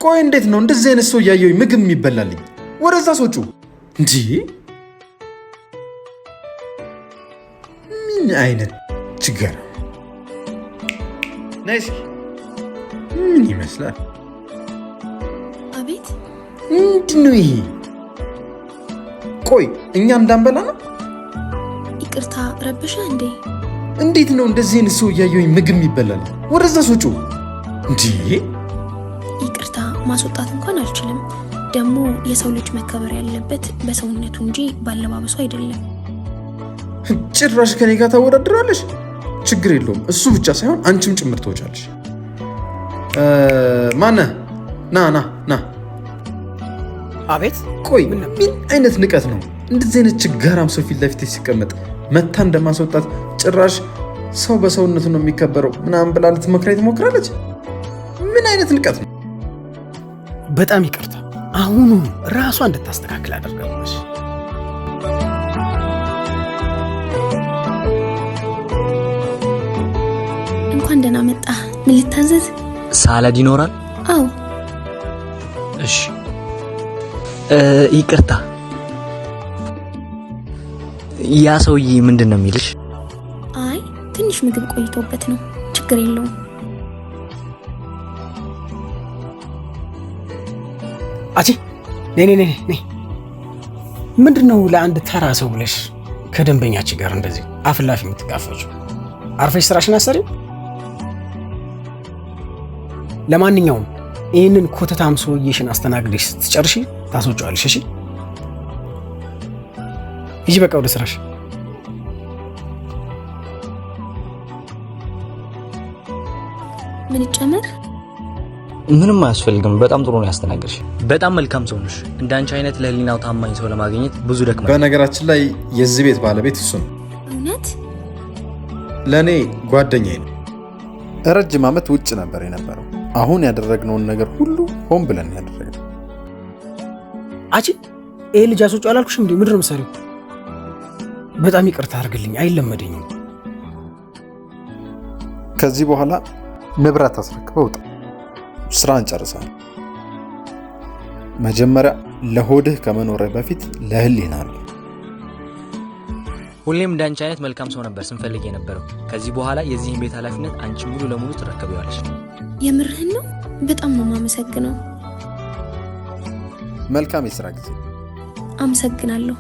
ቆይ እንዴት ነው እንደዚህ አይነት ሰው ያየው ምግብ የሚበላልኝ? ወደዛ ሰውጩ እንጂ ምን አይነት ችግር ነሽ? ምን ይመስላል? አቤት ምንድነው ይሄ? ቆይ እኛ እንዳንበላ ነው? ይቅርታ ረብሻ እንዴ? እንዴት ነው እንደዚህ አይነት ሰው ያየው ምግብ የሚበላል? ወደዛ ሰውጩ እንጂ ይቅርታ ማስወጣት እንኳን አልችልም። ደግሞ የሰው ልጅ መከበር ያለበት በሰውነቱ እንጂ ባለባበሱ አይደለም። ጭራሽ ከኔ ጋር ታወዳድራለሽ? ችግር የለውም እሱ ብቻ ሳይሆን አንቺም ጭምር ትወጫለሽ። ማነ ና አቤት። ቆይ ምን አይነት ንቀት ነው? እንደዚህ አይነት ችጋራም ሰው ፊት ለፊት ሲቀመጥ መታ እንደማስወጣት ጭራሽ ሰው በሰውነቱ ነው የሚከበረው ምናምን ብላ ልትመክረኝ ትሞክራለች። ምን አይነት ንቀት ነው? በጣም ይቅርታ። አሁኑ ራሷ እንድታስተካክል አደርጋለች። እንኳን ደህና መጣ። ምን ልታዘዝ? ሳላድ ይኖራል? አዎ። እሺ። ይቅርታ፣ ያ ሰውዬ ምንድን ነው የሚልሽ? አይ ትንሽ ምግብ ቆይቶበት ነው። ችግር የለውም። አቺ ነይ ምንድነው ለአንድ ተራ ሰው ብለሽ ከደንበኛችን ጋር እንደዚህ አፍላፊ የምትጋፈጪው? አርፈሽ ስራሽን አሰሪ። ለማንኛውም ይህንን ኮተታም ሰውዬሽን አስተናግደሽ ስትጨርሺ ታስወጪዋለሽ። እሺ ይጂ፣ በቃ ወደ ስራሽ። ምን ይጨመር? ምንም አያስፈልግም። በጣም ጥሩ ነው ያስተናገርሽ። በጣም መልካም ሰው ነሽ። እንዳንቺ አይነት ለህሊናው ታማኝ ሰው ለማግኘት ብዙ ደክመናል። በነገራችን ላይ የዚህ ቤት ባለቤት እሱ ነው። እውነት? ለእኔ ጓደኛዬ ነው። ረጅም ዓመት ውጭ ነበር የነበረው። አሁን ያደረግነውን ነገር ሁሉ ሆን ብለን ያደረግነው። አቺ ይሄ ልጅ አስወጪው አላልኩሽም እንዴ? ምንድን ነው የምትሰሪው? በጣም ይቅርታ አድርግልኝ፣ አይለመደኝም። ከዚህ በኋላ ንብረት አስረክበው ውጣ። ስራ እንጨርሳለን። መጀመሪያ ለሆድህ ከመኖርህ በፊት ለህሊና ነው። ሁሌም እንዳንቺ አይነት መልካም ሰው ነበር ስንፈልግ የነበረው። ከዚህ በኋላ የዚህን ቤት ኃላፊነት አንቺ ሙሉ ለሙሉ ትረከቢዋለሽ። የምርህን ነው? በጣም ነው የማመሰግነው። መልካም የስራ ጊዜ። አመሰግናለሁ።